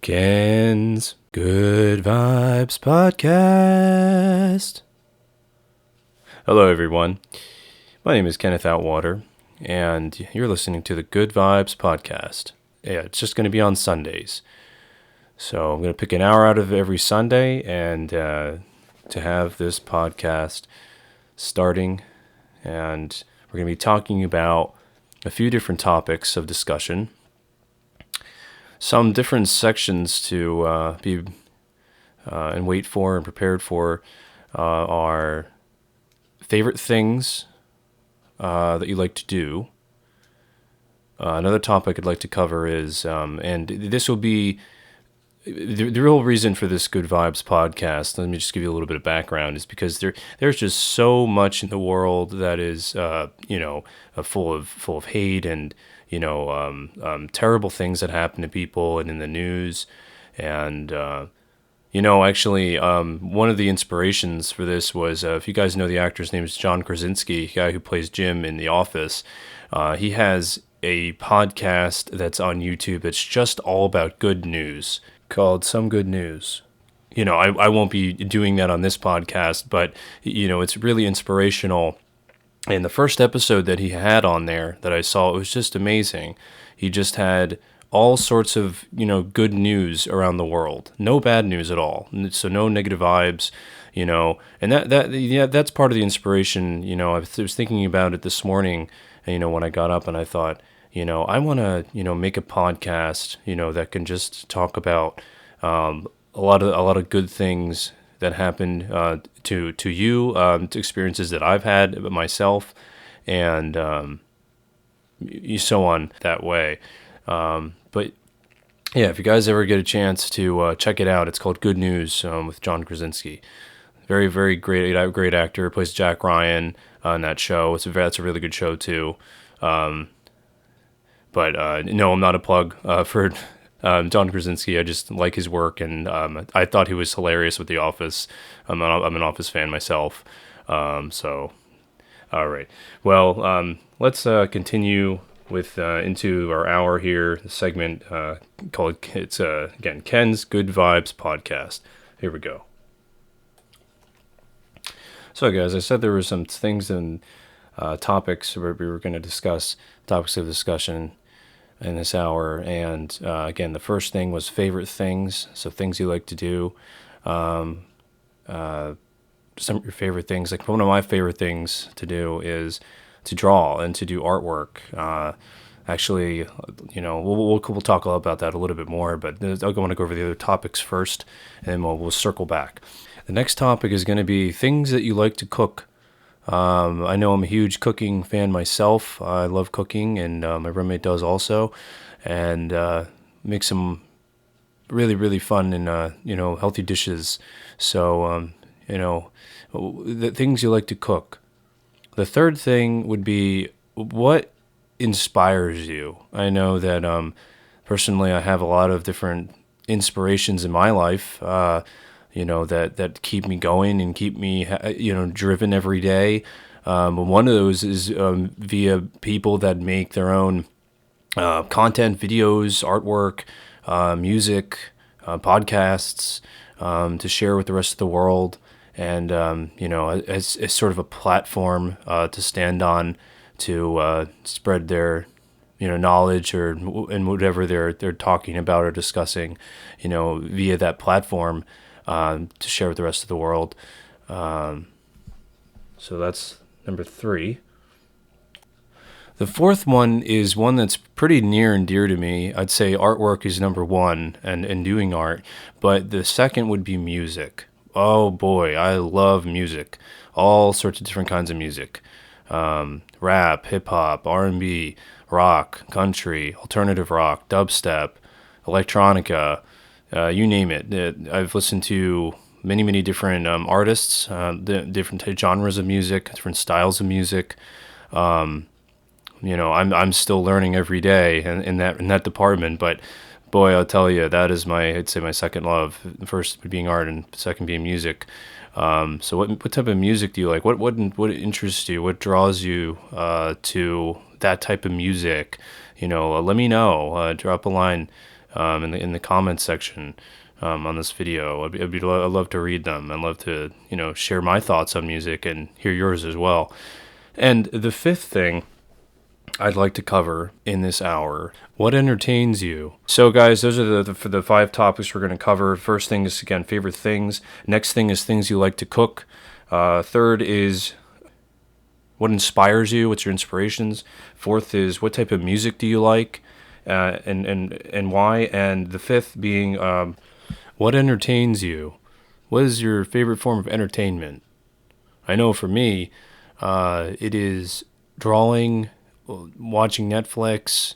Ken's Good Vibes Podcast. Hello, everyone. My name is Kenneth Outwater, and you're listening to the Good Vibes Podcast. Yeah, it's just going to be on Sundays. So I'm going to pick an hour out of every Sunday and to have this podcast starting. And we're going to be talking about a few different topics of discussion. Some different sections to be and wait for and prepared for are favorite things that you like to do. Another topic I'd like to cover is, and this will be the real reason for this Good Vibes podcast. Let me just give you a little bit of background. Is because there's just so much in the world that is full of hate and terrible things that happen to people and in the news. And actually, one of the inspirations for this was, if you guys know the actor's name is John Krasinski, the guy who plays Jim in The Office. He has a podcast that's on YouTube that's just all about good news, called Some Good News. I won't be doing that on this podcast, but, it's really inspirational. And the first episode that he had on there that I saw, it was just amazing. He just had all sorts of, good news around the world. No bad news at all. So no negative vibes, and that's part of the inspiration. I was thinking about it this morning, when I got up, and I thought, I want to, make a podcast, that can just talk about a lot of good things that happened to you, to experiences that I've had myself, and so on that way. But yeah, if you guys ever get a chance to check it out, it's called Good News with John Krasinski. Very, very great actor. Plays Jack Ryan on that show. That's a really good show too. But no, I'm not a plug for John Krasinski. I just like his work, and I thought he was hilarious with The Office. I'm an Office fan myself. So, all right. Well, let's continue with into our hour here. The segment called again Ken's Good Vibes Podcast. Here we go. So, guys, I said there were some things and topics where we were going to discuss topics of discussion in this hour, and again, the first thing was favorite things, so things you like to do. Some of your favorite things, like one of my favorite things to do is to draw and to do artwork. Actually, we'll talk about that a little bit more, but I want to go over the other topics first, and then we'll circle back. The next topic is going to be things that you like to cook. I know I'm a huge cooking fan myself. I love cooking, and my roommate does also, and make some really, really fun and healthy dishes. So the things you like to cook. The third thing would be what inspires you. I know that personally, I have a lot of different inspirations in my life. That keep me going and keep me, driven every day. One of those is via people that make their own content, videos, artwork, music, podcasts, to share with the rest of the world. And, as sort of a platform to stand on to spread their knowledge and whatever they're talking about or discussing, via that platform. To share with the rest of the world. So that's number 3. The fourth one is one that's pretty near and dear to me. I'd say artwork is number 1 and doing art, but the second would be music. Oh boy, I love music. All sorts of different kinds of music. Rap, hip-hop, R&B, rock, country, alternative rock, dubstep, electronica, you name it. I've listened to many different artists, different genres of music, different styles of music. I'm still learning every day in that department. But boy, I'll tell you, that is I'd say my second love. The first being art, and second being music. So what type of music do you like? What interests you? What draws you to that type of music? Let me know. Drop a line in the comments section on this video. I'd love to read them. I'd love to share my thoughts on music and hear yours as well. And the fifth thing I'd like to cover in this hour: what entertains you? So, guys, those are the five topics we're going to cover. First thing is, again, favorite things. Next thing is things you like to cook. Third is what inspires you. What's your inspirations? Fourth is what type of music do you like, and why? And the fifth being what entertains you. What is your favorite form of entertainment? I know for me, it is drawing, watching Netflix,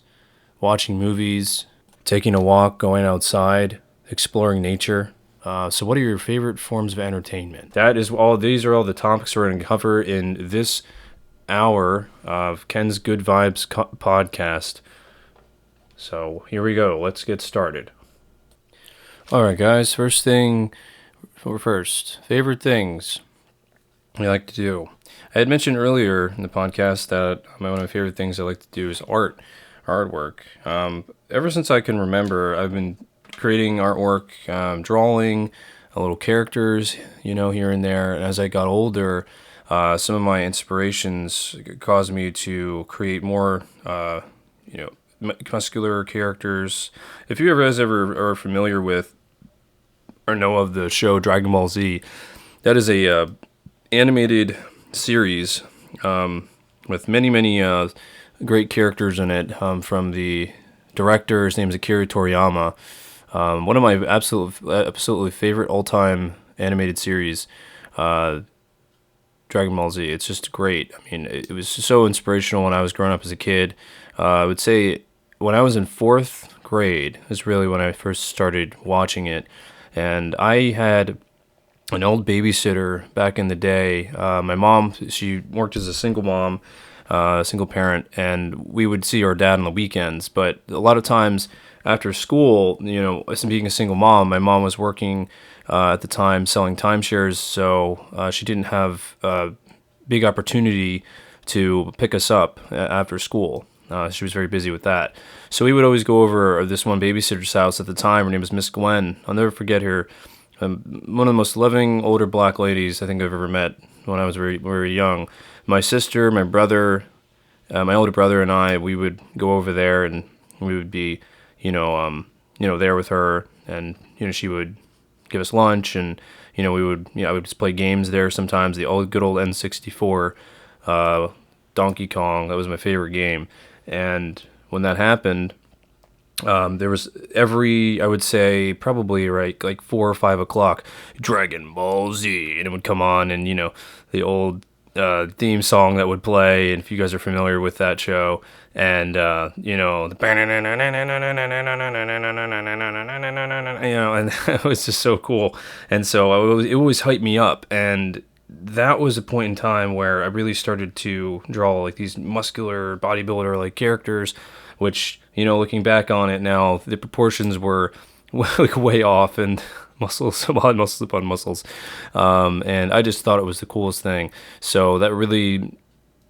watching movies, taking a walk, going outside, exploring nature. So what are your favorite forms of entertainment? These are all the topics we're going to cover in this hour of Ken's Good Vibes podcast. So here we go. Let's get started. All right, guys. First, favorite things I like to do. I had mentioned earlier in the podcast that one of my favorite things I like to do is artwork. Ever since I can remember, I've been creating artwork, drawing little characters, here and there. And as I got older, some of my inspirations caused me to create more, muscular characters. If you ever are familiar with or know of the show Dragon Ball Z, that is a animated series with many great characters in it, from the director. His name is Akira Toriyama. One of my absolutely favorite all-time animated series, Dragon Ball Z. It's just great. I mean, it was so inspirational when I was growing up as a kid. I would say when I was in fourth grade is really when I first started watching it. And I had an old babysitter back in the day. My mom, she worked as a single mom, single parent, and we would see our dad on the weekends. But a lot of times after school, being a single mom, my mom was working at the time selling timeshares, so she didn't have a big opportunity to pick us up after school. She was very busy with that. So we would always go over this one babysitter's house at the time. Her name was Miss Gwen. I'll never forget her. One of the most loving older black ladies I think I've ever met when I was very, very young. My sister, my brother, my older brother, and I, we would go over there, and we would be, there with her, and she would give us lunch, and I would just play games there sometimes. The good old N64, Donkey Kong. That was my favorite game. And when that happened, there was I would say probably like 4 or 5 o'clock, Dragon Ball Z, and it would come on, and the old theme song that would play. And if you guys are familiar with that show, and and it was just so cool. And so it always hyped me up, and that was a point in time where I really started to draw like these muscular bodybuilder like characters, which, looking back on it now, the proportions were like way off, and muscles upon muscles. And I just thought it was the coolest thing. So that really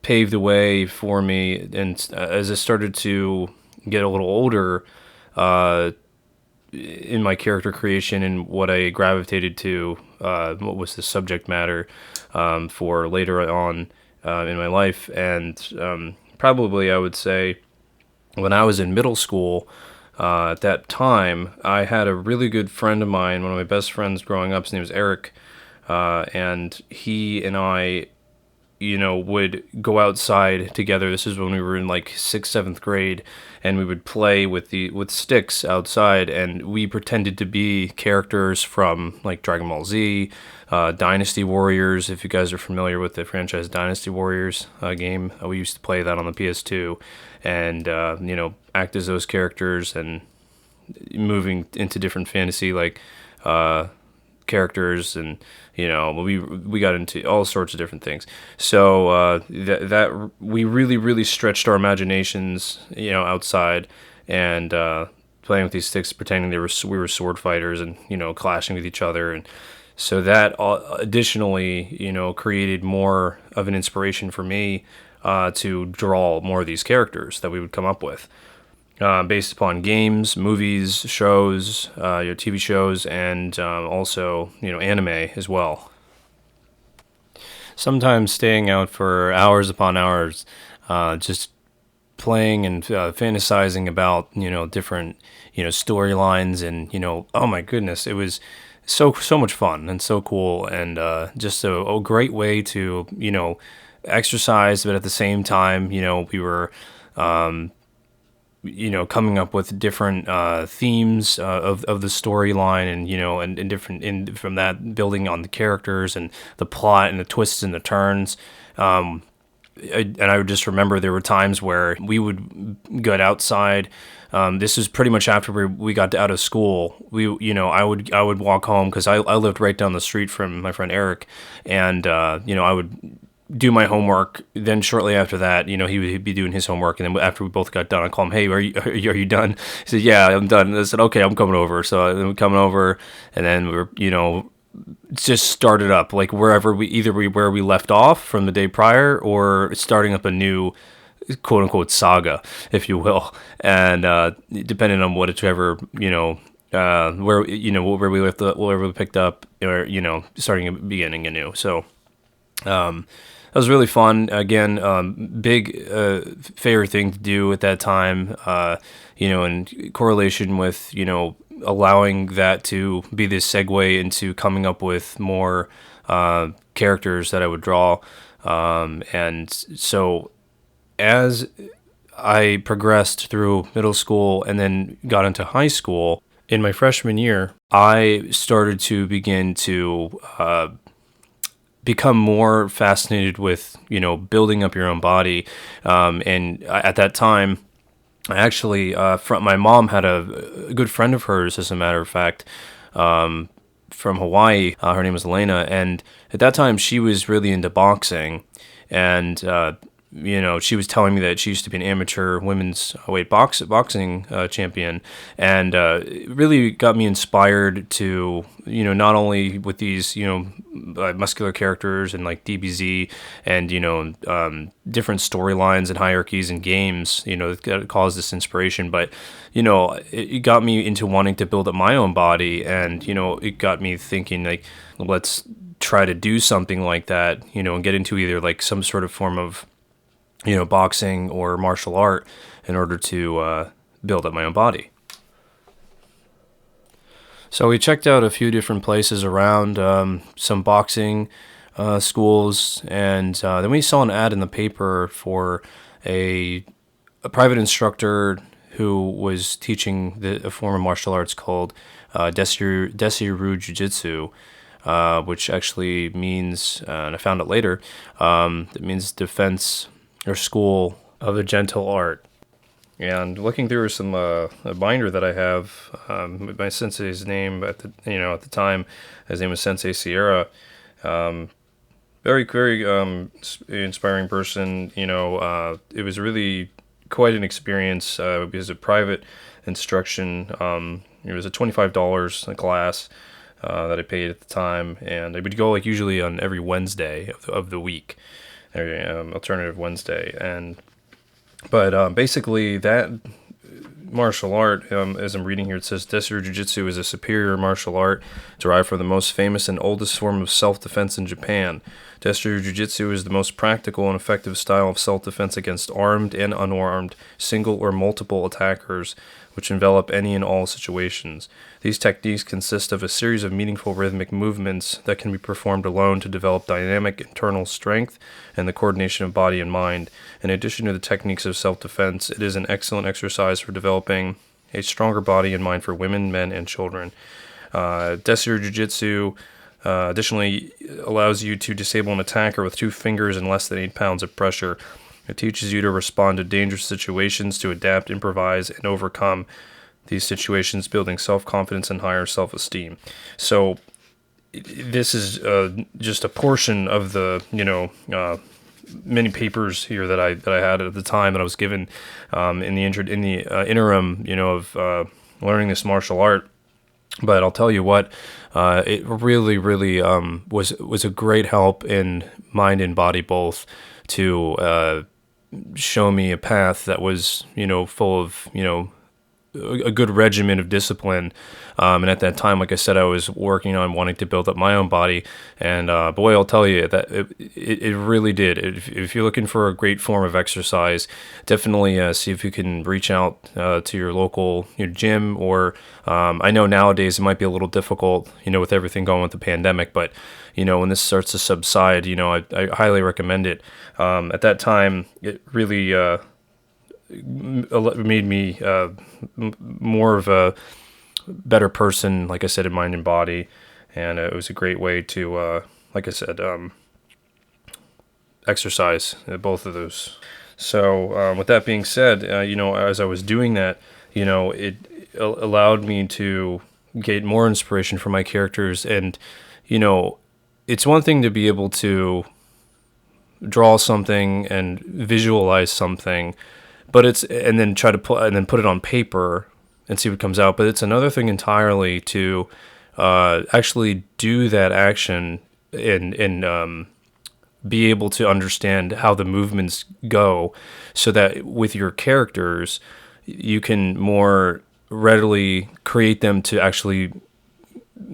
paved the way for me. And as I started to get a little older, in my character creation and what I gravitated to, what was the subject matter for later on in my life. And probably I would say when I was in middle school, at that time, I had a really good friend of mine, one of my best friends growing up. His name was Eric, and he and I, would go outside together. This is when we were in like 6th, 7th grade, and we would play with sticks outside, and we pretended to be characters from like Dragon Ball Z, Dynasty Warriors. If you guys are familiar with the franchise Dynasty Warriors game, we used to play that on the PS2, and act as those characters, and moving into different fantasy like characters, and we got into all sorts of different things. So that we really stretched our imaginations, outside, and playing with these sticks, pretending we were sword fighters, and clashing with each other. And so that additionally created more of an inspiration for me to draw more of these characters that we would come up with. based upon games, movies, shows, your TV shows, and also anime as well. Sometimes staying out for hours upon hours, just playing and fantasizing about different storylines, and oh my goodness, it was so much fun and so cool, and just a great way to exercise, but at the same time we were coming up with different themes of the storyline, and and different from that, building on the characters and the plot and the twists and the turns. And I would just remember there were times where we would get outside. This was pretty much after we got out of school. I would walk home because I lived right down the street from my friend Eric, and I would do my homework. Then shortly after that, he'd be doing his homework, and then after we both got done, I call him, "Hey, are you done?" He said, "Yeah, I'm done." And I said, "Okay, I'm coming over." So I'm coming over, and then we're just started up like where we left off from the day prior, or starting up a new quote unquote saga, if you will, and depending on whichever where we picked up, or starting a beginning anew. So that was really fun. Again, big favorite thing to do at that time, in correlation with, allowing that to be this segue into coming up with more characters that I would draw. And so as I progressed through middle school and then got into high school, in my freshman year, I started to begin to become more fascinated with building up your own body, and at that time, I actually my mom had a good friend of hers, as a matter of fact, from Hawaii. Her name was Elena, and at that time she was really into boxing, and she was telling me that she used to be an amateur women's weight boxing champion, and it really got me inspired to, not only with these, muscular characters and like DBZ and, different storylines and hierarchies and games, that caused this inspiration, but, it got me into wanting to build up my own body, and, it got me thinking like, let's try to do something like that, and get into either like some sort of form of boxing or martial art in order to build up my own body. So we checked out a few different places around, some boxing schools, and then we saw an ad in the paper for a private instructor who was teaching a form of martial arts called Desiru Jiu-Jitsu, which actually means, and I found it later, it means defense or school of the gentle art. And looking through some a binder that I have, my sensei's name at the time, his name was Sensei Sierra. Very inspiring person. It was really quite an experience. It was a private instruction. It was a $25 a class that I paid at the time, and I would go like usually on every Wednesday of the week. Alternative Wednesday, but basically that martial art, as I'm reading here, it says Desiru Jiu-Jitsu is a superior martial art derived from the most famous and oldest form of self-defense in Japan. Desiru Jiu-Jitsu is the most practical and effective style of self-defense against armed and unarmed, single or multiple attackers, which envelop any and all situations. These techniques consist of a series of meaningful rhythmic movements that can be performed alone to develop dynamic internal strength and the coordination of body and mind. In addition to the techniques of self-defense, it is an excellent exercise for developing a stronger body and mind for women, men, and children. Desiru Jiu-Jitsu additionally allows you to disable an attacker with 2 fingers and less than 8 pounds of pressure. It teaches you to respond to dangerous situations, to adapt, improvise, and overcome these situations, building self-confidence and higher self-esteem. So this is just a portion of the many papers here that I had at the time that I was given in the interim of learning this martial art. But I'll tell you what, it really was a great help in mind and body both to show me a path that was, full of, a good regimen of discipline. And at that time, like I said, I was working on wanting to build up my own body. And boy, I'll tell you that it really did. If you're looking for a great form of exercise, definitely see if you can reach out to your local gym. Or I know nowadays it might be a little difficult, with everything going with the pandemic. But when this starts to subside, I highly recommend it. At that time, it really made me more of a better person, like I said, in mind and body. And it was a great way to, like I said, exercise, both of those. So with that being said, as I was doing that, it allowed me to get more inspiration for my characters. And, it's one thing to be able to draw something and visualize something, but and then put it on paper and see what comes out. But it's another thing entirely to actually do that action and be able to understand how the movements go, so that with your characters you can more readily create them to actually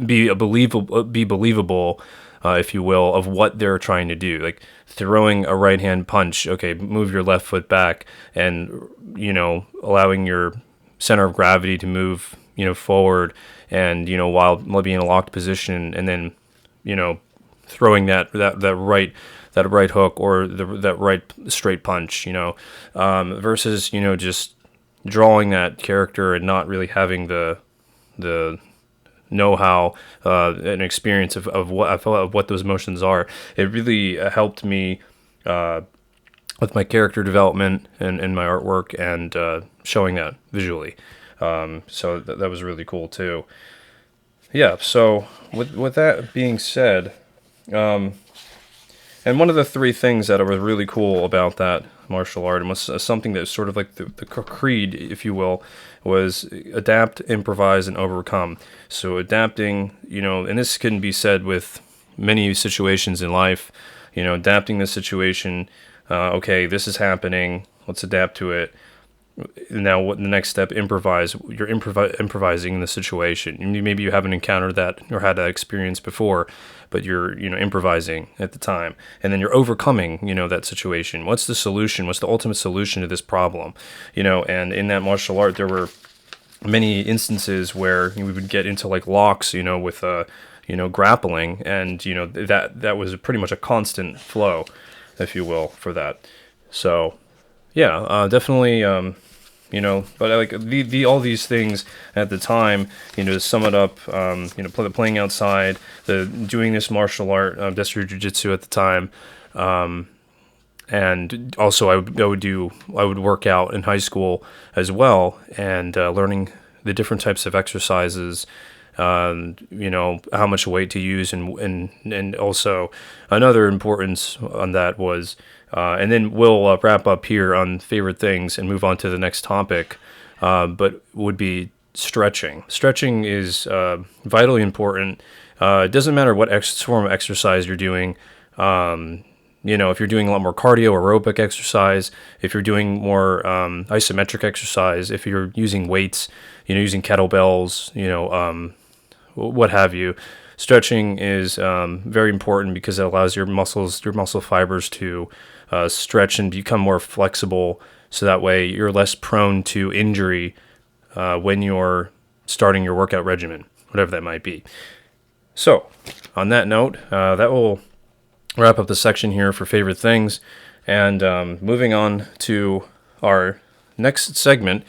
be believable, if you will, of what they're trying to do. Like throwing a right hand punch, okay, move your left foot back, and allowing your center of gravity to move forward, and while being in a locked position, and then throwing that right hook or that right straight punch, versus just drawing that character and not really having the know-how and experience of what those motions are. It really helped me with my character development and my artwork, and showing that visually. So that was really cool too. Yeah. So with that being said, and one of the three things that was really cool about that martial art, and was something that was sort of like the creed, if you will, was adapt, improvise, and overcome. So adapting, and this can be said with many situations in life, adapting the situation. Okay, this is happening. Let's adapt to it. Now, what the next step? Improvise. You're improvising in the situation. Maybe you haven't encountered that or had that experience before, but you're improvising at the time, and then you're overcoming that situation. What's the solution? What's the ultimate solution to this problem? And in that martial art, there were many instances where we would get into like locks, with grappling, and that was pretty much a constant flow, if you will, for that. So yeah, definitely. But like all these things at the time, to sum it up, playing outside, doing this martial art, Desu Jiu-Jitsu at the time, and also I would work out in high school as well, and learning the different types of exercises, how much weight to use, and also another importance on that was. And then we'll wrap up here on favorite things and move on to the next topic, but would be stretching. Stretching is vitally important. It doesn't matter what form of exercise you're doing. If you're doing a lot more cardio, aerobic exercise, if you're doing more isometric exercise, if you're using weights, using kettlebells, what have you. Stretching is very important because it allows your muscle fibers to stretch and become more flexible, so that way you're less prone to injury when you're starting your workout regimen, whatever that might be. So, on that note, that will wrap up the section here for favorite things, and moving on to our next segment,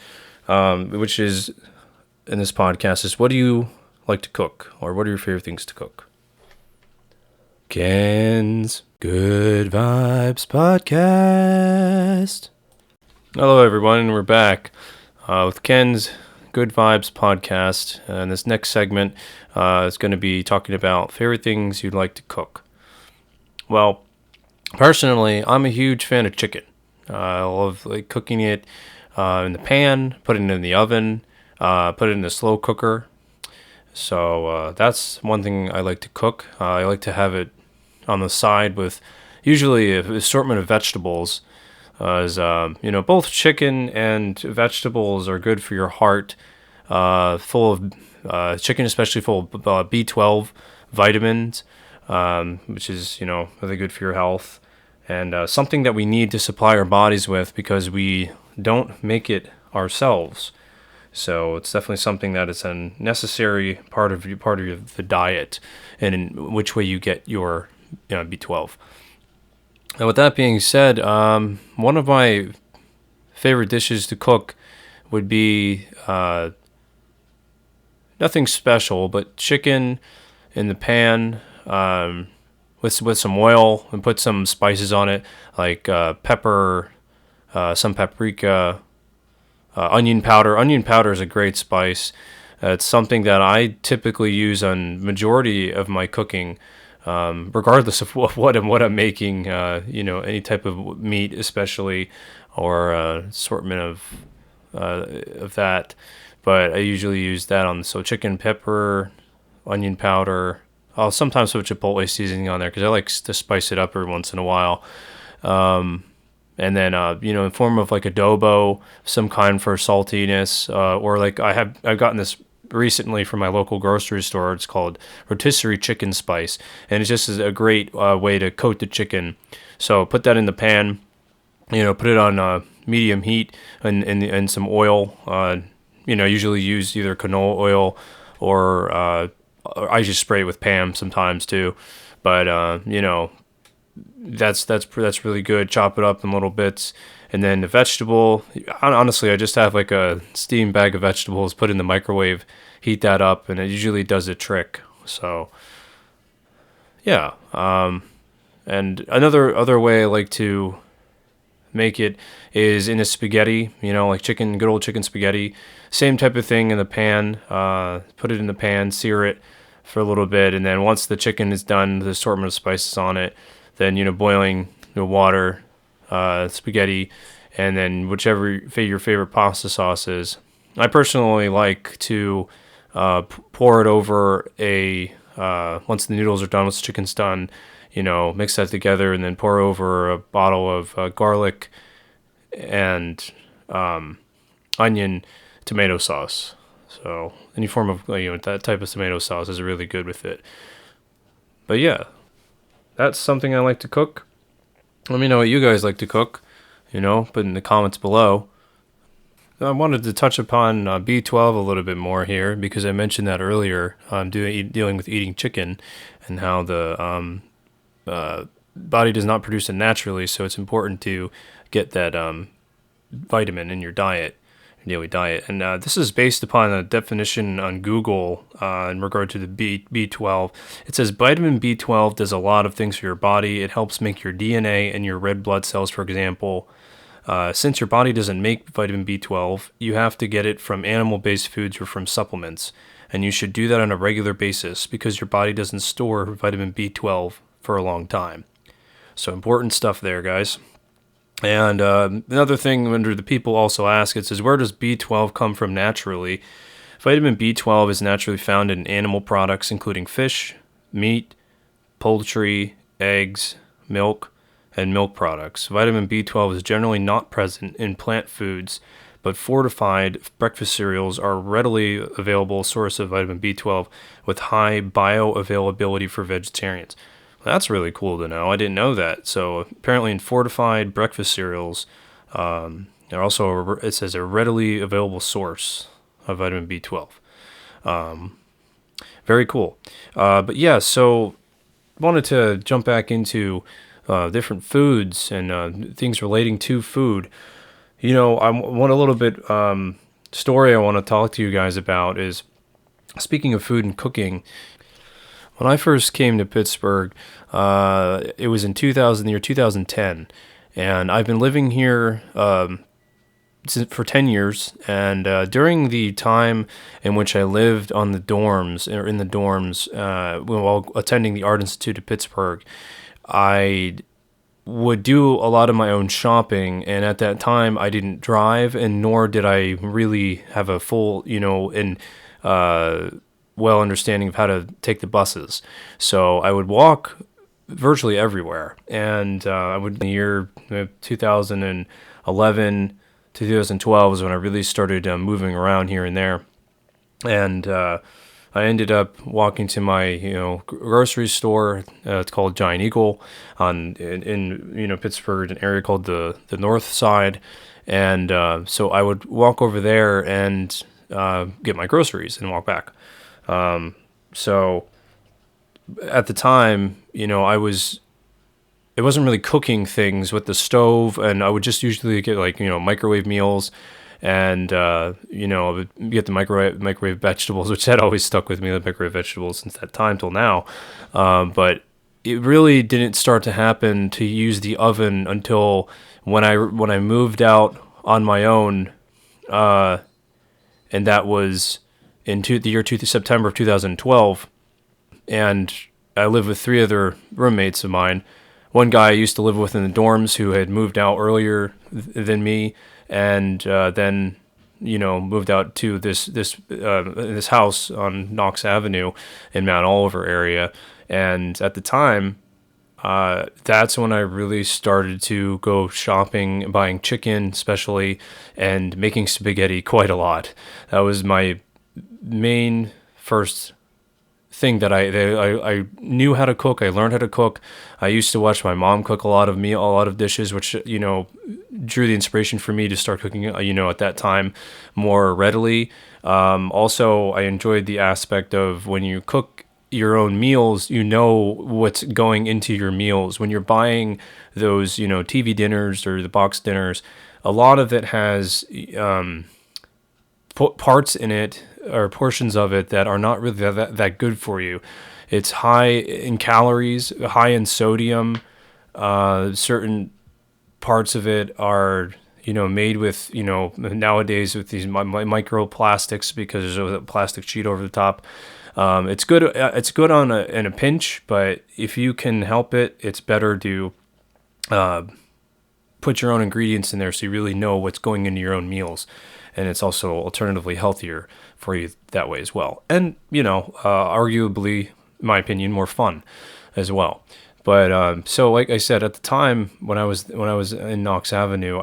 which is in this podcast, is what do you like to cook, or what are your favorite things to cook? Ken's Good Vibes Podcast. Hello, everyone, and we're back with Ken's Good Vibes Podcast. And this next segment is going to be talking about favorite things you'd like to cook. Well, personally, I'm a huge fan of chicken. I love cooking it in the pan, putting it in the oven, put it in the slow cooker. So that's one thing I like to cook. I like to have it on the side with usually an assortment of vegetables, Both chicken and vegetables are good for your heart. Full of chicken, especially full of B12 vitamins, which is really good for your health, and something that we need to supply our bodies with because we don't make it ourselves. So it's definitely something that is a necessary part of the diet, and in which way you get your B12. And with that being said, one of my favorite dishes to cook would be nothing special, but chicken in the pan with some oil and put some spices on it, like pepper, some paprika, onion powder. Onion powder is a great spice. It's something that I typically use on majority of my cooking, regardless of what I'm making. Any type of meat, especially, or assortment of that. But I usually use that on chicken, pepper, onion powder. I'll sometimes put chipotle seasoning on there because I like to spice it up every once in a while. And then in form of like adobo, some kind for saltiness, or like I've gotten this recently from my local grocery store. It's called rotisserie chicken spice, and it's just a great way to coat the chicken. So put that in the pan, put it on medium heat and some oil. Usually use either canola oil or I just spray it with Pam sometimes too. But that's really good. Chop it up in little bits, and then the vegetable. Honestly, I just have like a steamed bag of vegetables, put in the microwave, heat that up, and it usually does the trick. So yeah. And other way I like to make it is in a spaghetti, like good old chicken spaghetti. Same type of thing in the pan. Put it in the pan, sear it for a little bit, and then once the chicken is done, the assortment of spices on it, then boiling water, spaghetti, and then whichever your favorite pasta sauce is. I personally like to pour it over once the noodles are done, once the chicken's done, mix that together, and then pour over a bottle of garlic and onion tomato sauce. So any form of that type of tomato sauce is really good with it. But yeah, that's something I like to cook. Let me know what you guys like to cook. Put in the comments below. I wanted to touch upon B12 a little bit more here because I mentioned that earlier. Dealing with eating chicken and how the body does not produce it naturally, so it's important to get that vitamin in your diet, your daily diet. And this is based upon a definition on Google in regard to the B12. It says vitamin B12 does a lot of things for your body. It helps make your DNA and your red blood cells, for example. Since your body doesn't make vitamin B12, you have to get it from animal-based foods or from supplements. And you should do that on a regular basis because your body doesn't store vitamin B12 for a long time. So important stuff there, guys. And another thing under the people also ask, it says, where does B12 come from naturally? Vitamin B12 is naturally found in animal products, including fish, meat, poultry, eggs, milk, and milk products. Vitamin B12 is generally not present in plant foods, but fortified breakfast cereals are a readily available source of vitamin B12 with high bioavailability for vegetarians. That's really cool to know. I didn't know that. So apparently in fortified breakfast cereals, they're also, it says, a readily available source of vitamin B12. Very cool. But yeah, so wanted to jump back into different foods and things relating to food. I want a little bit story I want to talk to you guys about is, speaking of food and cooking, when I first came to Pittsburgh, it was in the year 2010, and I've been living here for 10 years, and during the time in which I lived in the dorms, while attending the Art Institute of Pittsburgh, I would do a lot of my own shopping, and at that time I didn't drive, and nor did I really have a full, well understanding of how to take the buses. So I would walk virtually everywhere. And I would, in the year 2011 to 2012 is when I really started moving around here and there. And I ended up walking to my grocery store. It's called Giant Eagle in Pittsburgh, an area called the North Side, and so I would walk over there and get my groceries and walk back. So at the time, it wasn't really cooking things with the stove, and I would just usually get like microwave meals, and I would get the microwave vegetables, which had always stuck with me, the microwave vegetables since that time till now. But it really didn't start to happen to use the oven until when I moved out on my own, and that was in September of 2012, and I lived with three other roommates of mine. One guy I used to live with in the dorms who had moved out earlier than me, and then moved out to this house on Knox Avenue in Mount Oliver area. And at the time, that's when I really started to go shopping, buying chicken especially, and making spaghetti quite a lot. That was my main first thing that I knew how to cook. I learned how to cook. I used to watch my mom cook a lot of dishes, which drew the inspiration for me to start cooking. At that time, more readily. Also, I enjoyed the aspect of when you cook your own meals, what's going into your meals. When you're buying those, TV dinners or the box dinners, a lot of it has parts in it or portions of it that are not really that good for you. It's high in calories, high in sodium. Certain parts of it are, made with, nowadays with these microplastics because there's a plastic sheet over the top. It's good. It's good in a pinch, but if you can help it, it's better to put your own ingredients in there so you really know what's going into your own meals. And it's also alternatively healthier for you that way as well. And, arguably, in my opinion, more fun as well. But so like I said, at the time when I was in Knox Avenue,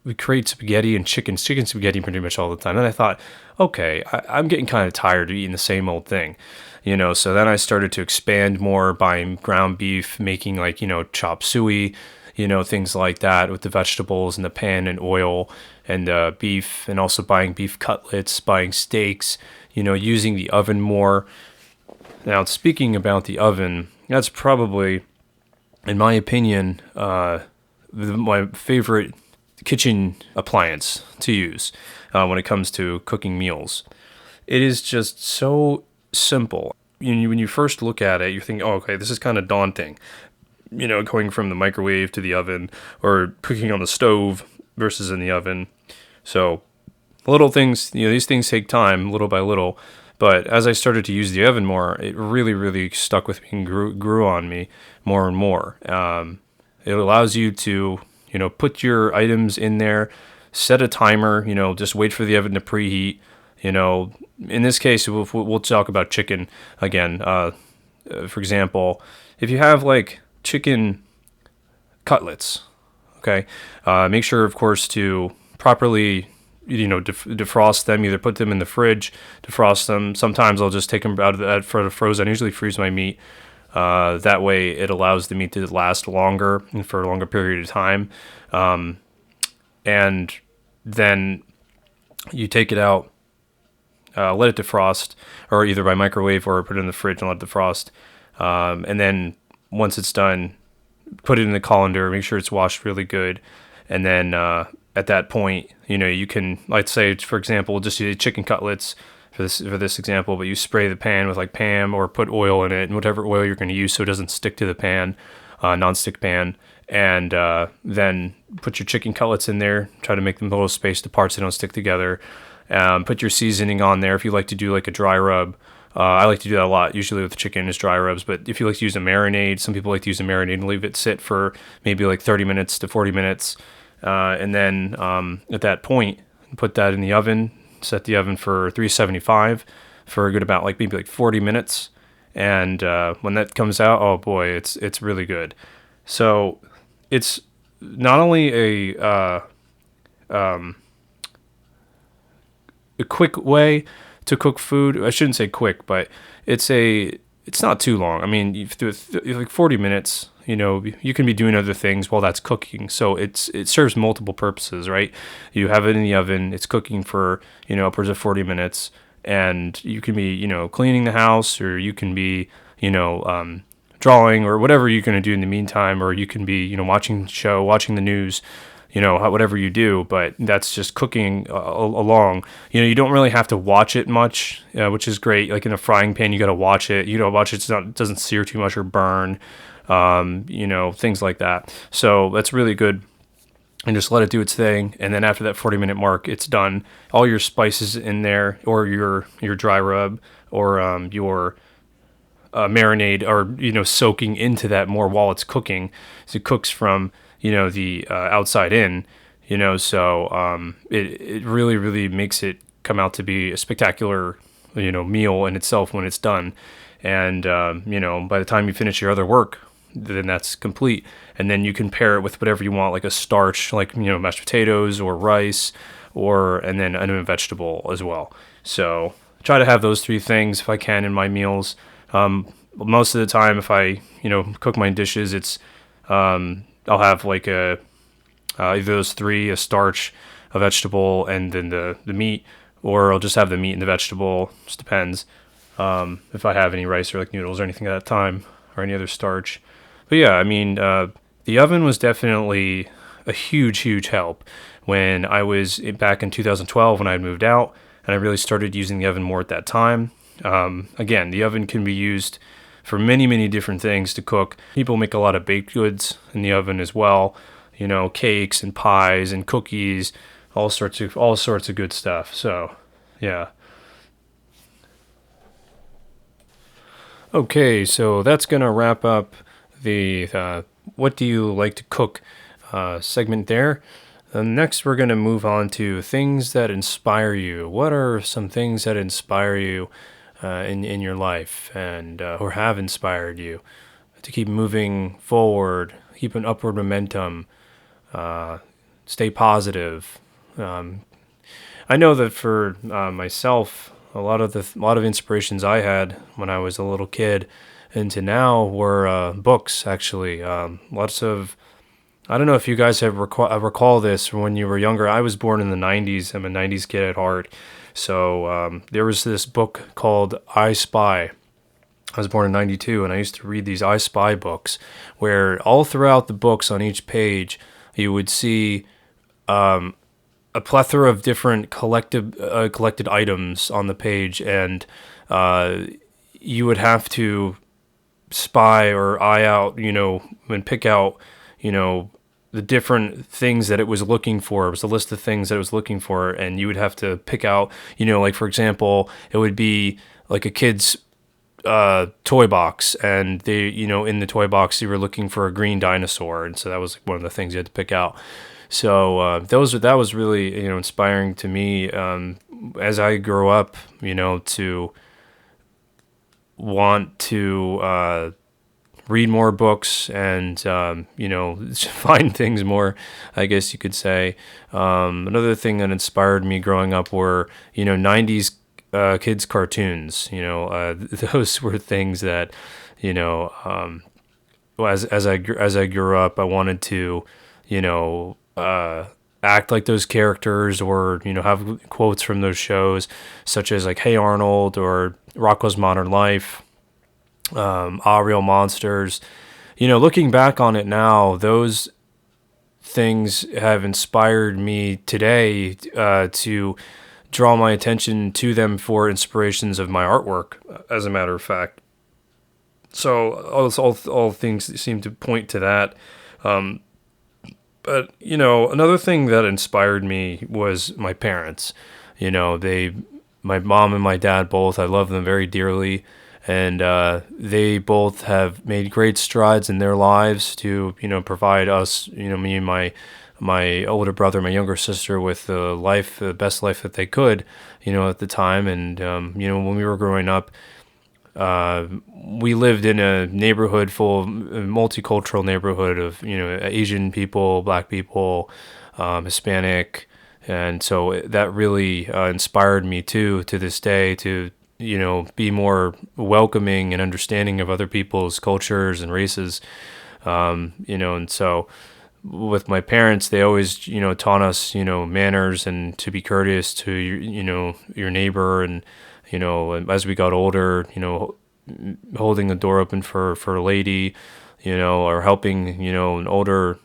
we create spaghetti and chicken spaghetti pretty much all the time. And I thought, okay, I'm getting kind of tired of eating the same old thing. So then I started to expand more, buying ground beef, making like, chop suey, things like that with the vegetables and the pan and oil and beef, and also buying beef cutlets, buying steaks, using the oven more. Now, speaking about the oven, that's probably, in my opinion, my favorite kitchen appliance to use when it comes to cooking meals. It is just so simple. When you first look at it, you think, oh, okay, this is kind of daunting. Going from the microwave to the oven, or cooking on the stove versus in the oven. So little things, these things take time little by little. But as I started to use the oven more, it really, really stuck with me and grew on me more and more. It allows you to, put your items in there, set a timer, just wait for the oven to preheat. In this case, we'll talk about chicken again. For example, if you have like chicken cutlets, okay, make sure, of course, to properly defrost them. Either put them in the fridge, defrost them. Sometimes I'll just take them out of the frozen. I usually freeze my meat. That way it allows the meat to last longer and for a longer period of time. And then you take it out, let it defrost, or either by microwave or put it in the fridge and let it defrost. And then once it's done, put it in the colander, make sure it's washed really good. And then at that point, you can, let's say, for example, just use chicken cutlets for this example, but you spray the pan with like Pam, or put oil in it, and whatever oil you're going to use so it doesn't stick to the pan, non-stick pan. And then put your chicken cutlets in there, try to make them a little spaced apart so they don't stick together. Put your seasoning on there. If you like to do like a dry rub, I like to do that a lot, usually with chicken is dry rubs. But if you like to use a marinade, some people like to use a marinade and leave it sit for maybe like 30 minutes to 40 minutes. And then at that point, put that in the oven, set the oven for 375 for a good about maybe 40 minutes. And when that comes out, oh boy, it's really good. So it's not only a quick way to cook food. I shouldn't say quick, but it's not too long. I mean, you do it like 40 minutes. You can be doing other things while that's cooking. So it serves multiple purposes, right? You have it in the oven. It's cooking for upwards of 40 minutes, and you can be cleaning the house, or you can be drawing, or whatever you're going to do in the meantime, or you can be watching the show, watching the news, whatever you do, but that's just cooking along. You don't really have to watch it much, which is great. Like in a frying pan, you got to watch it. Watch it so it doesn't sear too much or burn, things like that. So that's really good. And just let it do its thing. And then after that 40-minute mark, it's done. All your spices in there, or your dry rub, or your marinade are soaking into that more while it's cooking. So it cooks from the outside in, so it really, really makes it come out to be a spectacular, meal in itself when it's done. And, by the time you finish your other work, then that's complete. And then you can pair it with whatever you want, like a starch, like, mashed potatoes or rice, and then a vegetable as well. So try to have those three things if I can in my meals. Most of the time, if I, cook my dishes, it's, I'll have like either those three, a starch, a vegetable, and then the meat, or I'll just have the meat and the vegetable. Just depends if I have any rice or like noodles or anything at that time, or any other starch. But yeah, I mean, the oven was definitely a huge, huge help when I was back in 2012 when I had moved out, and I really started using the oven more at that time. Again, the oven can be used for many, many different things to cook. People make a lot of baked goods in the oven as well, cakes and pies and cookies, all sorts of good stuff. So, yeah. Okay, so that's gonna wrap up the what do you like to cook segment there. Next, we're gonna move on to things that inspire you. What are some things that inspire you in your life, and or have inspired you to keep moving forward, keep an upward momentum, stay positive? I know that for myself, a lot of inspirations I had when I was a little kid into now were books. Actually, lots of. I don't know if you guys have recall this from when you were younger. I was born in the '90s. I'm a '90s kid at heart. So there was this book called I Spy. I was born in '92, and I used to read these I Spy books, where all throughout the books on each page, you would see a plethora of different collected items on the page, and you would have to spy or eye out, and pick out, the different things that it was looking for. It was a list of things that it was looking for, and you would have to pick out, like for example, it would be like a kid's toy box, and they, in the toy box you were looking for a green dinosaur, and so that was one of the things you had to pick out. So that was really inspiring to me as I grew up, to want to read more books and find things more, I guess you could say. Another thing that inspired me growing up were 90s kids cartoons. Those were things that as I grew up, I wanted to act like those characters, or have quotes from those shows, such as like Hey Arnold or Rocko's Modern Life, Real Monsters. Looking back on it now, those things have inspired me today to draw my attention to them for inspirations of my artwork, as a matter of fact. So all things seem to point to that. But, another thing that inspired me was my parents. My mom and my dad both, I love them very dearly. And they both have made great strides in their lives to, provide us, me and my older brother, my younger sister, with the best life that they could, at the time. And, when we were growing up, we lived in a neighborhood full of a multicultural neighborhood of Asian people, Black people, Hispanic, and so that really inspired me too to this day to be more welcoming and understanding of other people's cultures and races. And so with my parents, they always taught us manners and to be courteous to your neighbor, and as we got older, holding the door open for a lady, or helping, an older,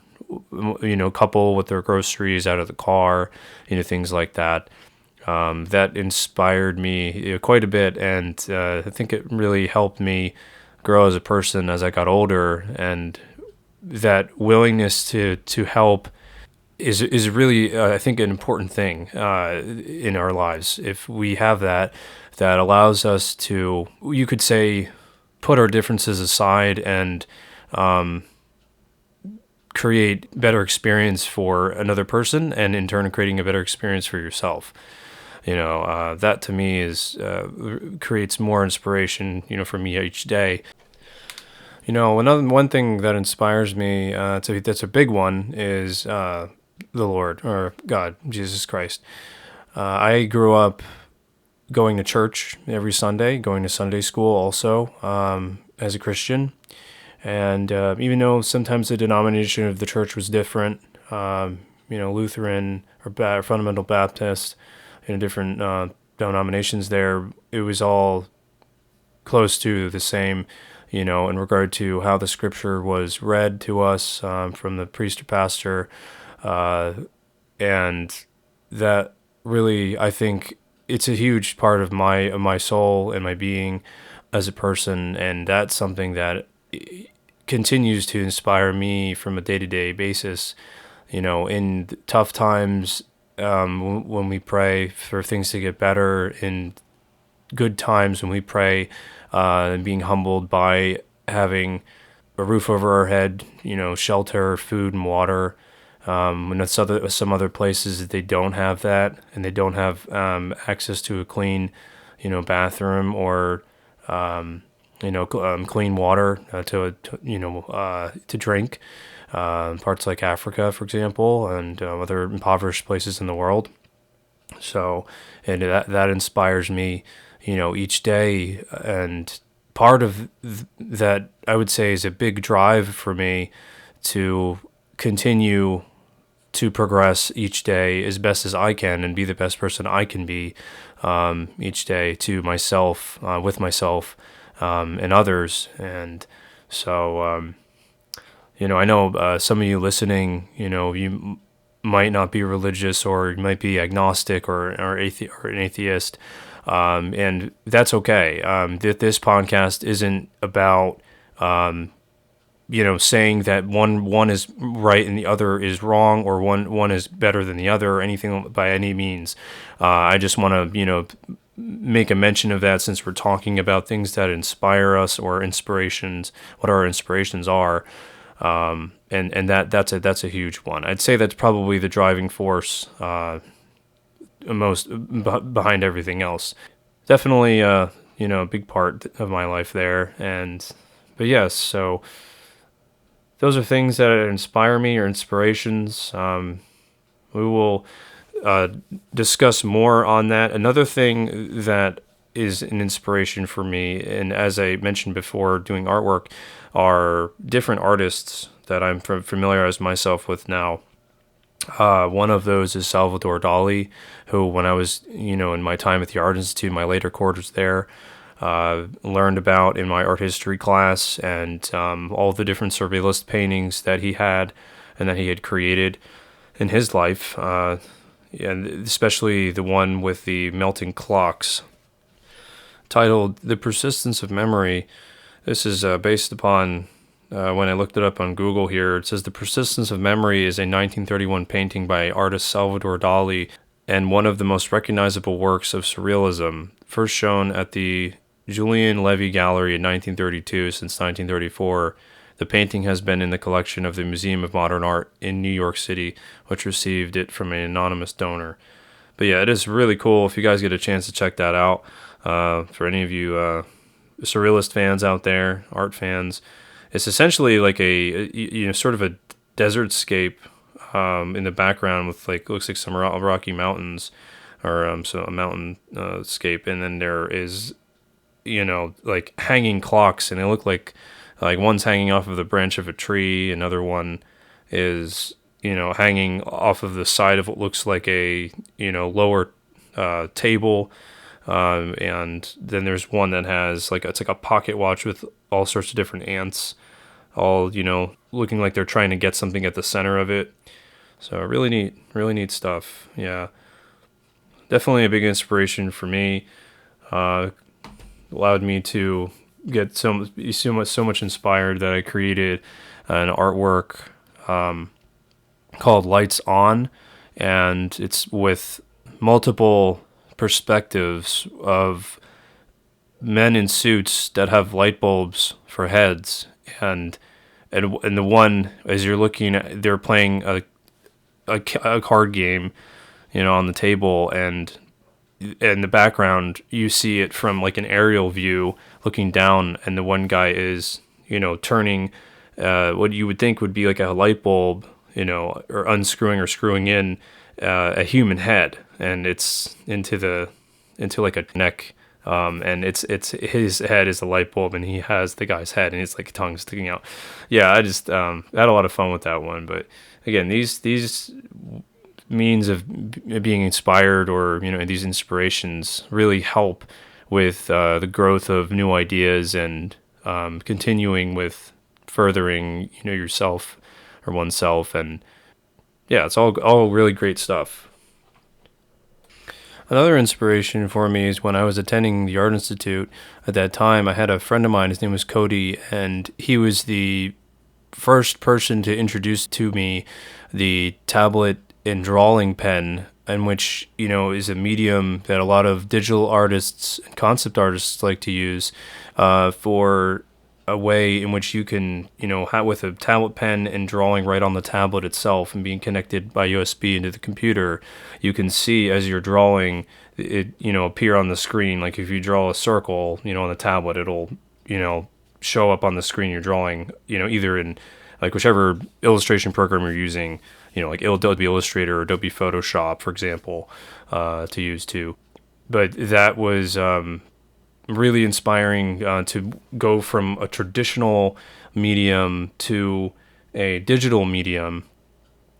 couple with their groceries out of the car, things like that. That inspired me quite a bit, and I think it really helped me grow as a person as I got older. And that willingness to help is really I think an important thing in our lives. If we have that, that allows us to, you could say, put our differences aside and create better experience for another person, and in turn creating a better experience for yourself. That to me is creates more inspiration for me each day. One thing that inspires me, that's a big one, is the Lord, or God, Jesus Christ. I grew up going to church every Sunday, going to Sunday school also, as a Christian. And even though sometimes the denomination of the church was different, Lutheran or Fundamental Baptist, different denominations there, it was all close to the same, in regard to how the scripture was read to us from the priest or pastor. And that really, I think, it's a huge part of my soul and my being as a person, and that's something that continues to inspire me from a day-to-day basis. In tough times, when we pray for things to get better, in good times when we pray, and being humbled by having a roof over our head, shelter, food, and water. When some other places that they don't have that, and they don't have access to a clean, bathroom, or clean water to drink. Parts like Africa, for example, and other impoverished places in the world. So, and that inspires me, each day. And part of that, I would say, is a big drive for me to continue to progress each day as best as I can and be the best person I can be each day, to myself, with myself, and others. And so, I know some of you listening, you might not be religious, or you might be agnostic, or an atheist, and that's okay. This podcast isn't about saying that one is right and the other is wrong, or one is better than the other, or anything by any means. I just want to make a mention of that, since we're talking about things that inspire us, or inspirations, what our inspirations are. And that's a huge one. I'd say that's probably the driving force most behind everything else. Definitely a big part of my life there. But yes, so those are things that inspire me, or inspirations. We will discuss more on that. Another thing that is an inspiration for me, and as I mentioned before, doing artwork, are different artists that I'm familiarized myself with now. One of those is Salvador Dali, who, when I was, in my time at the Art Institute, my later quarters there, learned about in my art history class, and all the different surrealist paintings that he had and that he had created in his life, and especially the one with the melting clocks, titled "The Persistence of Memory." This is based upon, when I looked it up on Google here, it says The Persistence of Memory is a 1931 painting by artist Salvador Dali, and one of the most recognizable works of surrealism, first shown at the Julian Levy Gallery in 1932. Since 1934, the painting has been in the collection of the Museum of Modern Art in New York City, which received it from an anonymous donor. But yeah, it is really cool. If you guys get a chance to check that out, for any of you surrealist fans out there, art fans. It's essentially like sort of a desert scape in the background with like looks like some rocky mountains or so a mountain scape, and then there is like hanging clocks, and they look like one's hanging off of the branch of a tree, another one is hanging off of the side of what looks like a lower table, and then there's one that has it's like a pocket watch with all sorts of different ants, all looking like they're trying to get something at the center of it. So really neat stuff. Yeah, definitely a big inspiration for me. Allowed me to get so much inspired that I created an artwork called Lights On, and it's with multiple perspectives of men in suits that have light bulbs for heads, and the one, as you're looking at, they're playing a card game, on the table, and in the background you see it from like an aerial view looking down, and the one guy is turning what you would think would be like a light bulb, or unscrewing or screwing in a human head, and it's into like a neck, and it's his head is the light bulb, and he has the guy's head, and it's like tongue sticking out. Yeah, I just had a lot of fun with that one. But again, these means of being inspired, or these inspirations really help with the growth of new ideas, and continuing with furthering yourself or oneself. And yeah, it's all really great stuff. Another inspiration for me is when I was attending the Art Institute. At that time, I had a friend of mine, his name was Cody, and he was the first person to introduce to me the tablet and drawing pen, in which is a medium that a lot of digital artists and concept artists like to use for a way in which you can have with a tablet pen and drawing right on the tablet itself, and being connected by USB into the computer, you can see as you're drawing it appear on the screen. Like if you draw a circle on the tablet, it'll show up on the screen you're drawing, either in like whichever illustration program you're using, like Adobe Illustrator or Adobe Photoshop, for example, to use too. But that was really inspiring to go from a traditional medium to a digital medium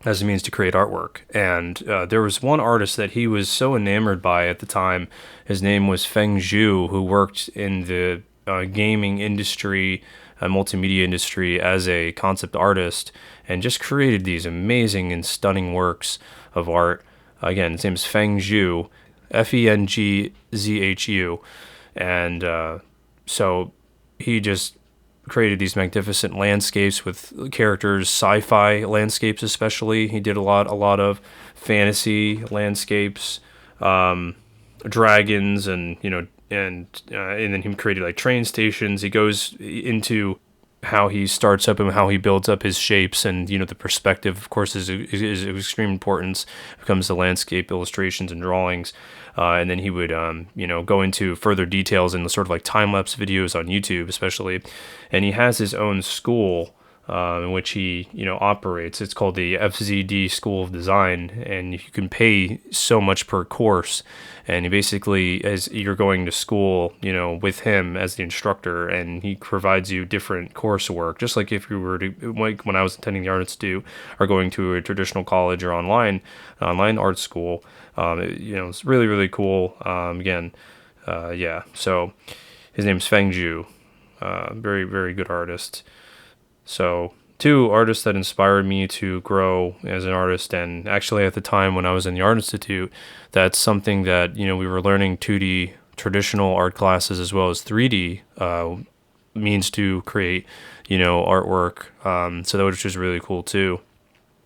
as a means to create artwork. And there was one artist that he was so enamored by at the time. His name was Feng Zhu, who worked in the gaming industry, multimedia industry, as a concept artist, and just created these amazing and stunning works of art. Again, his name is Feng Zhu, Fengzhu, and so he just created these magnificent landscapes with characters, sci-fi landscapes especially. He did a lot of fantasy landscapes, dragons, and and then he created like train stations. He goes into how he starts up and how he builds up his shapes, and the perspective, of course, is of extreme importance when it comes to landscape illustrations and drawings. And then he would go into further details in the sort of like time-lapse videos on YouTube especially. And he has his own school in which he operates. It's called the FZD School of Design, and you can pay so much per course. And he basically, as you're going to school, with him as the instructor, and he provides you different coursework, just like if you were to, like when I was attending the Art Institute or going to a traditional college or online art school. It's really, really cool. Yeah. So his name's Feng Zhu, very, very good artist. So two artists that inspired me to grow as an artist. And actually at the time when I was in the Art Institute, that's something that, we were learning 2D traditional art classes as well as 3D means to create, artwork. So that was just really cool too.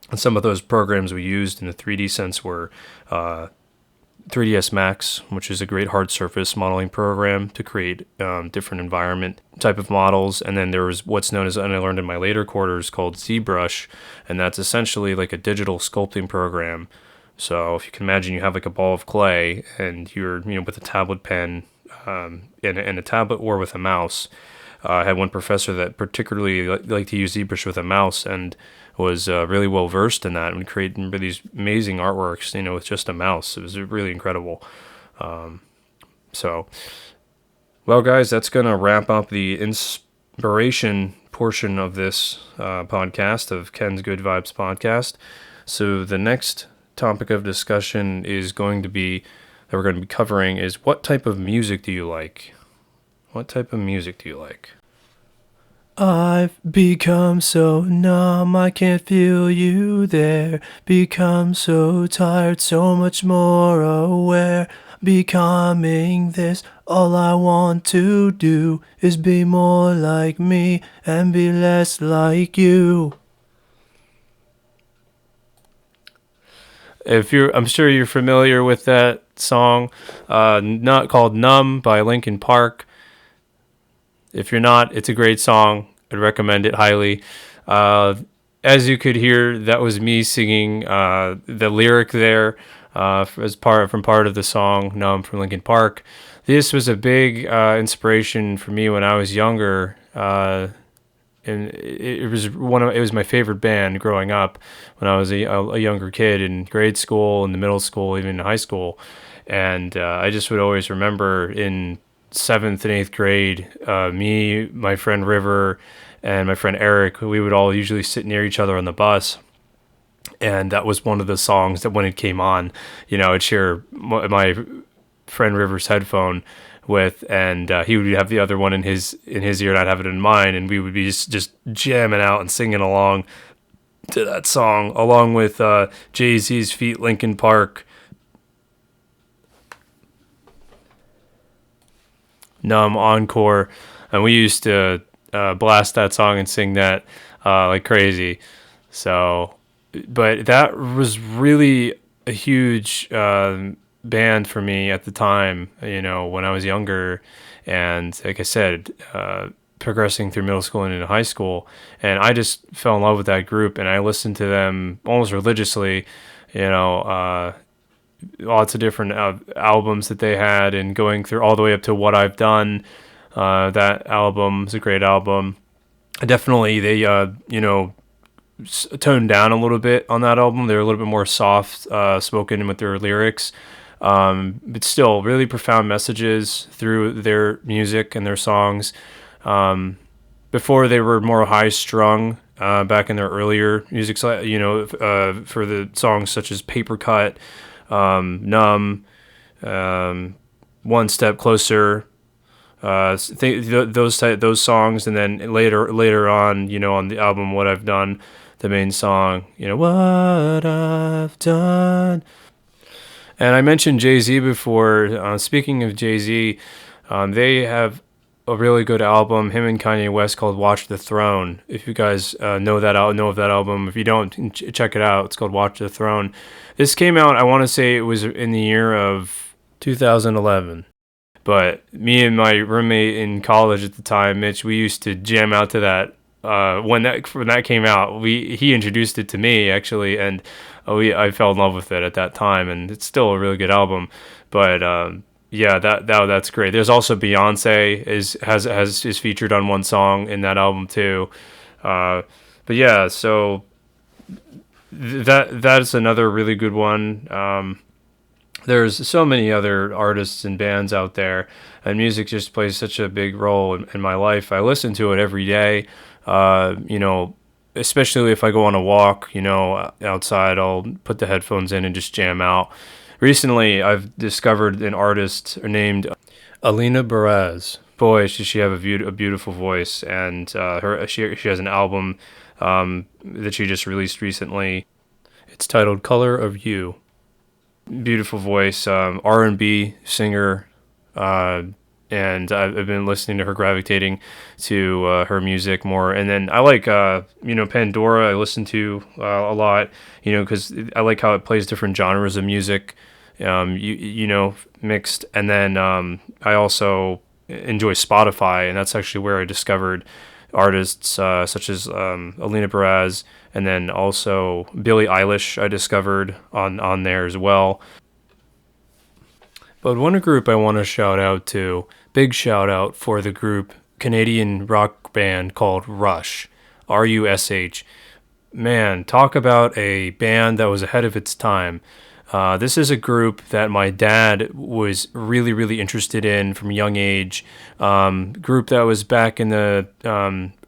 And some of those programs we used in the 3D sense were 3ds Max, which is a great hard surface modeling program to create different environment type of models. And then there was what's known as, and I learned in my later quarters, called ZBrush, and that's essentially like a digital sculpting program. So if you can imagine, you have like a ball of clay, and you're with a tablet pen in a tablet or with a mouse. I had one professor that particularly liked to use ZBrush with a mouse and was really well versed in that and creating these amazing artworks, with just a mouse. It was really incredible. So, well, guys, that's going to wrap up the inspiration portion of this podcast, of Ken's Good Vibes podcast. So the next topic of discussion is going to be, that we're going to be covering, is what type of music do you like? What type of music do you like? I've become so numb, I can't feel you there. Become so tired, so much more aware. Becoming this, all I want to do is be more like me and be less like you. I'm sure you're familiar with that song, not called "Numb" by Linkin Park. If you're not, it's a great song. I'd recommend it highly. As you could hear, that was me singing the lyric there from part of the song "Numb" from Linkin Park. This was a big inspiration for me when I was younger, and it was my favorite band growing up when I was a younger kid in grade school, in the middle school, even in high school, and I just would always remember in 7th and 8th grade, me, my friend River, and my friend Eric, we would all usually sit near each other on the bus. And that was one of the songs that when it came on, I'd share my friend River's headphone with, and he would have the other one in his ear, and I'd have it in mine, and we would be just jamming out and singing along to that song, along with Jay-Z's feat. Linkin Park, Numb Encore, and we used to blast that song and sing that like crazy. So, but that was really a huge band for me at the time, when I was younger, and like I said, progressing through middle school and into high school, and I just fell in love with that group, and I listened to them almost religiously, lots of different albums that they had, and going through all the way up to What I've Done. That album is a great album. Definitely, they toned down a little bit on that album. They're a little bit more soft spoken with their lyrics, but still really profound messages through their music and their songs. Before they were more high strung, back in their earlier music, for the songs such as Paper Cut, Numb, One Step Closer, those songs, and then later on, on the album What I've Done, the main song, What I've Done. And I mentioned Jay-Z before. Speaking of Jay-Z, they have a really good album, him and Kanye West, called Watch the Throne. If you guys know of that album, if you don't, check it out. It's called Watch the Throne. This came out, I want to say it was in the year of 2011. But me and my roommate in college at the time, Mitch, we used to jam out to that. When that came out, he introduced it to me actually, and I fell in love with it at that time, and it's still a really good album. But yeah, that's great. There's also Beyonce is featured on one song in that album too. But yeah, so that's another really good one. There's so many other artists and bands out there, and music just plays such a big role in my life. I listen to it every day, especially if I go on a walk, outside. I'll put the headphones in and just jam out. Recently, I've discovered an artist named Alina Baraz. Boy, she have a beautiful voice, and she has an album that she just released recently. It's titled "Color of You." Beautiful voice, R&B singer, and I've been listening to her, gravitating to her music more. And then I like Pandora. I listen to a lot, because I like how it plays different genres of music, mixed. And then I also enjoy Spotify, and that's actually where I discovered artists such as Alina Baraz, and then also Billie Eilish I discovered on there as well. But one group I want to shout out to, big shout out for the group, Canadian rock band called Rush, Rush. Man, talk about a band that was ahead of its time. This is a group that my dad was really, really interested in from a young age. Group that was back in the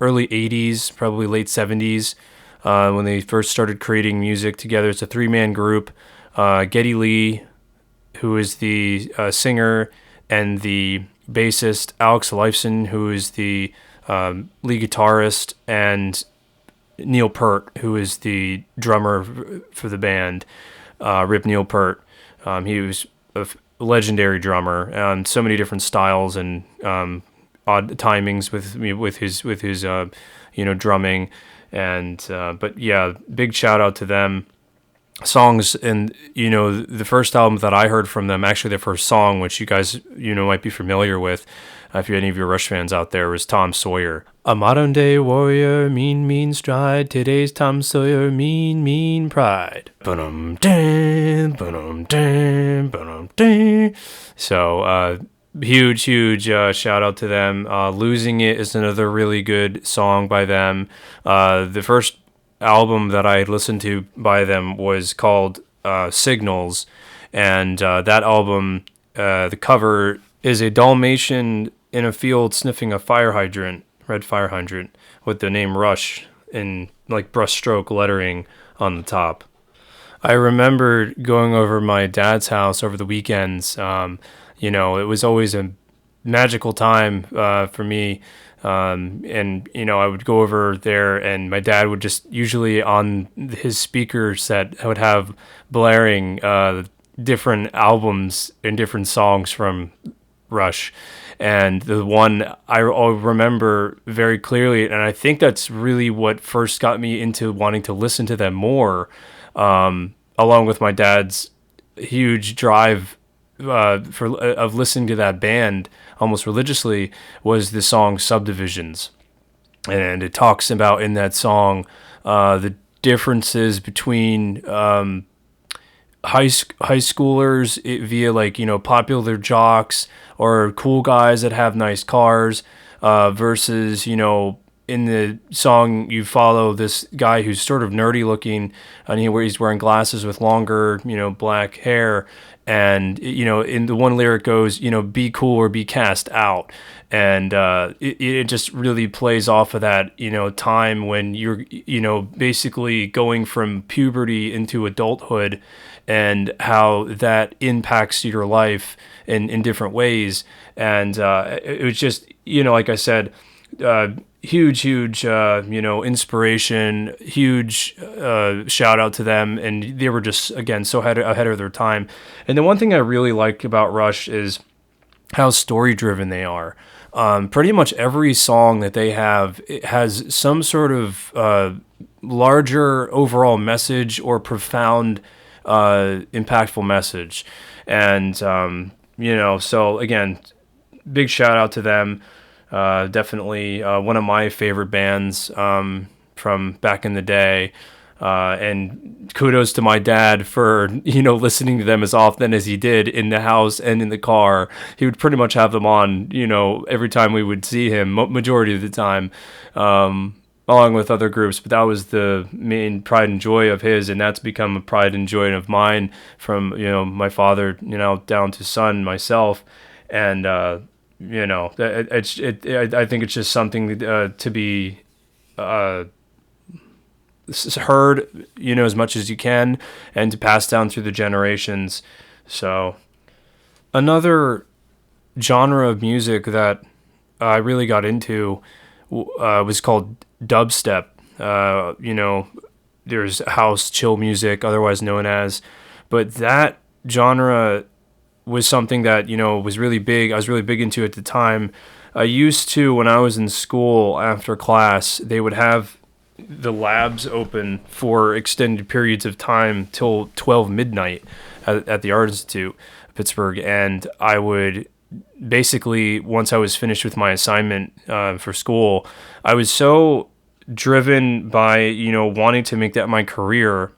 early 80s, probably late 70s, when they first started creating music together. It's a three-man group. Geddy Lee, who is the singer and the bassist, Alex Lifeson, who is the lead guitarist, and Neil Peart, who is the drummer for the band, Rip Neil Peart. He was a legendary drummer on so many different styles and odd timings with his drumming, and but yeah, big shout out to them. Songs, and the first album that I heard from them, actually their first song, which you guys might be familiar with, if you're any of your Rush fans out there, was Tom Sawyer. A modern day warrior, mean, mean stride. Today's Tom Sawyer, mean, mean pride. Ba-dum, dum, ba-dum, dum, ba-dum, dum. So, huge shout out to them. Losing It is another really good song by them. The first album that I listened to by them was called Signals, and that album, the cover is a Dalmatian in a field sniffing a red fire hydrant, with the name Rush in like brushstroke lettering on the top. I remember going over my dad's house over the weekends. It was always a magical time for me. And I would go over there, and my dad would just usually on his speaker set would have blaring different albums and different songs from Rush. And the one I remember very clearly, and I think that's really what first got me into wanting to listen to them more, along with my dad's huge drive of listening to that band almost religiously, was the song Subdivisions. And it talks about in that song the differences between high schoolers via popular jocks or cool guys that have nice cars versus in the song you follow this guy who's sort of nerdy looking, and he's wearing glasses with longer black hair. And, in the one lyric goes, be cool or be cast out. And it just really plays off of that, time when you're, basically going from puberty into adulthood, and how that impacts your life in different ways. And it was just, like I said, huge, inspiration, huge shout out to them. And they were just, again, so ahead of their time. And the one thing I really like about Rush is how story driven they are. Pretty much every song that they have, it has some sort of larger overall message or profound, impactful message. And, so again, big shout out to them. Definitely one of my favorite bands from back in the day. And kudos to my dad for, listening to them as often as he did in the house and in the car. He would pretty much have them on, every time we would see him, majority of the time, along with other groups. But that was the main pride and joy of his, and that's become a pride and joy of mine from, my father, down to son, myself. And, I think it's just something to be heard, as much as you can, and to pass down through the generations. So another genre of music that I really got into was called dubstep. There's house chill music, otherwise known as, but that genre was something that, was really big. I was really big into at the time. I used to, when I was in school after class, they would have the labs open for extended periods of time till 12 midnight at the Art Institute, Pittsburgh. And I would basically, once I was finished with my assignment for school, I was so driven by, wanting to make that my career,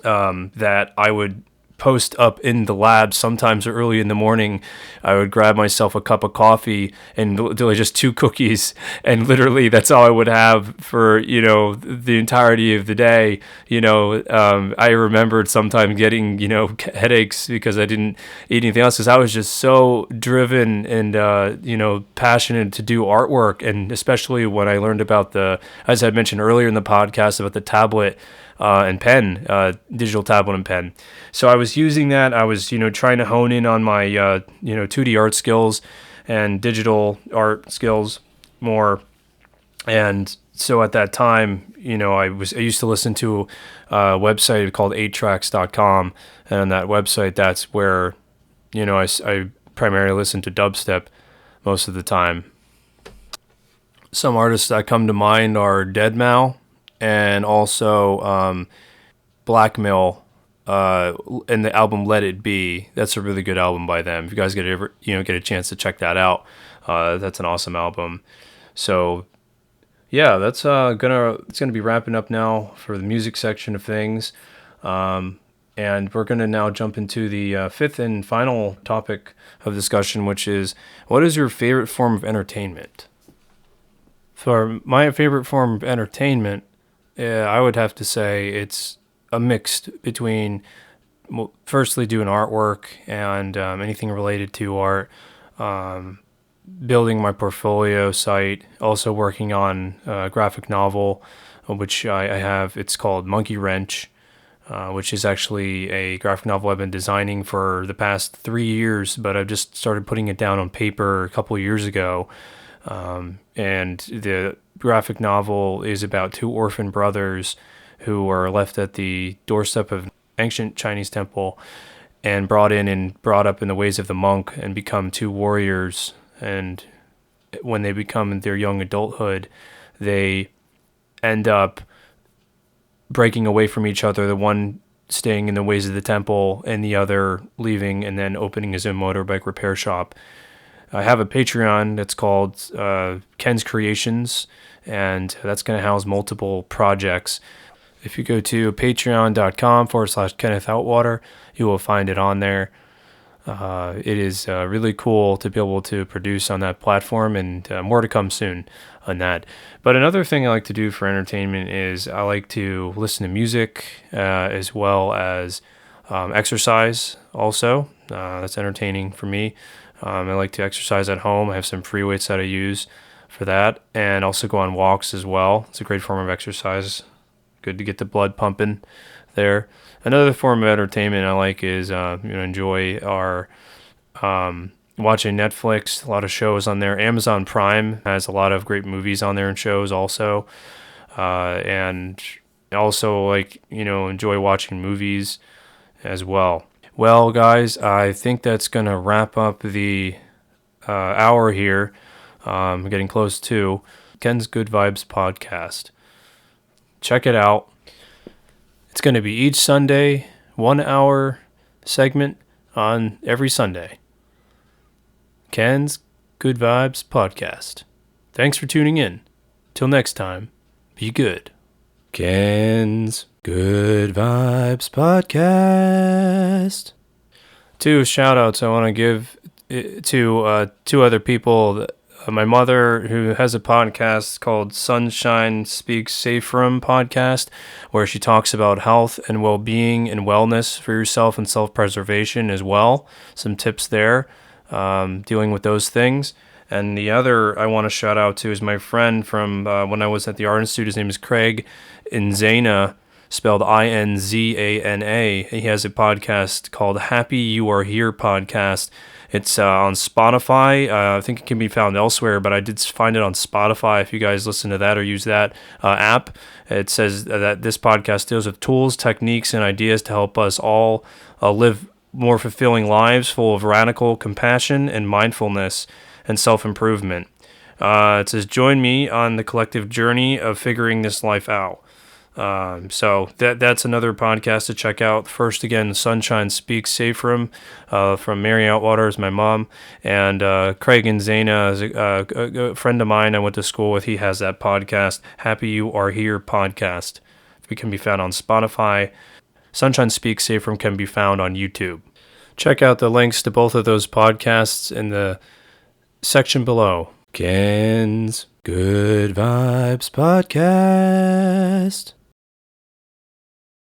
that I would post up in the lab. Sometimes early in the morning, I would grab myself a cup of coffee and do just 2 cookies, and literally that's all I would have for, the entirety of the day. I remembered sometimes getting, headaches because I didn't eat anything else, because I was just so driven and, passionate to do artwork. And especially when I learned about as I mentioned earlier in the podcast, about the tablet and pen, digital tablet and pen. So I was using that. I was, trying to hone in on my, 2D art skills and digital art skills more. And so at that time, I used to listen to a website called 8tracks.com. And on that website, that's where, I primarily listen to dubstep most of the time. Some artists that come to mind are Deadmau5 and also Blackmill, and the album Let It Be. That's a really good album by them. If you guys get a chance to check that out, that's an awesome album. So yeah, that's gonna be wrapping up now for the music section of things, and we're gonna now jump into the fifth and final topic of discussion, which is, what is your favorite form of entertainment? For my favorite form of entertainment, I would have to say it's a mix between, firstly, doing artwork and anything related to art, building my portfolio site, also working on a graphic novel, which I have. It's called Monkey Wrench, which is actually a graphic novel I've been designing for the past 3 years, but I've just started putting it down on paper a couple of years ago. And the graphic novel is about 2 orphan brothers who are left at the doorstep of an ancient Chinese temple and brought up in the ways of the monk and become 2 warriors. And when they become their young adulthood, they end up breaking away from each other, the one staying in the ways of the temple and the other leaving and then opening his own motorbike repair shop. I have a Patreon that's called Ken's Creations, and that's going to house multiple projects. If you go to patreon.com/Kenneth Outwater, you will find it on there. It is really cool to be able to produce on that platform, and more to come soon on that. But another thing I like to do for entertainment is I like to listen to music as well as exercise also. That's entertaining for me. I like to exercise at home. I have some free weights that I use for that, and also go on walks as well. It's a great form of exercise. Good to get the blood pumping there. Another form of entertainment I like is enjoy our watching Netflix. A lot of shows on there. Amazon Prime has a lot of great movies on there and shows also, and also enjoy watching movies as well. Well, guys, I think that's going to wrap up the hour here. Getting close to Ken's Good Vibes podcast. Check it out. It's going to be each Sunday, 1 hour segment on every Sunday. Ken's Good Vibes podcast. Thanks for tuning in. Till next time, be good. Ken's Good Vibes podcast. 2 shout outs I want to give to 2 other people. My mother, who has a podcast called Sunshine Speaks Safe From podcast, where she talks about health and well-being and wellness for yourself and self-preservation as well. Some tips there, dealing with those things. And the other I want to shout out to is my friend from when I was at the Art Institute. His name is Craig Inzana, spelled Inzana. He has a podcast called Happy You Are Here podcast. It's on Spotify. I think it can be found elsewhere, but I did find it on Spotify. If you guys listen to that or use that app, it says that this podcast deals with tools, techniques, and ideas to help us all live more fulfilling lives full of radical compassion and mindfulness and self-improvement. It says, join me on the collective journey of figuring this life out. So that's another podcast to check out. First, again, Sunshine Speaks Safe From Mary Outwater is my mom, and Craig Inzana is a friend of mine I went to school with. He has that podcast, Happy You Are Here podcast. It can be found on Spotify. Sunshine Speaks Safe Room can be found on YouTube. Check out the links to both of those podcasts in the section below. Ken's Good Vibes Podcast.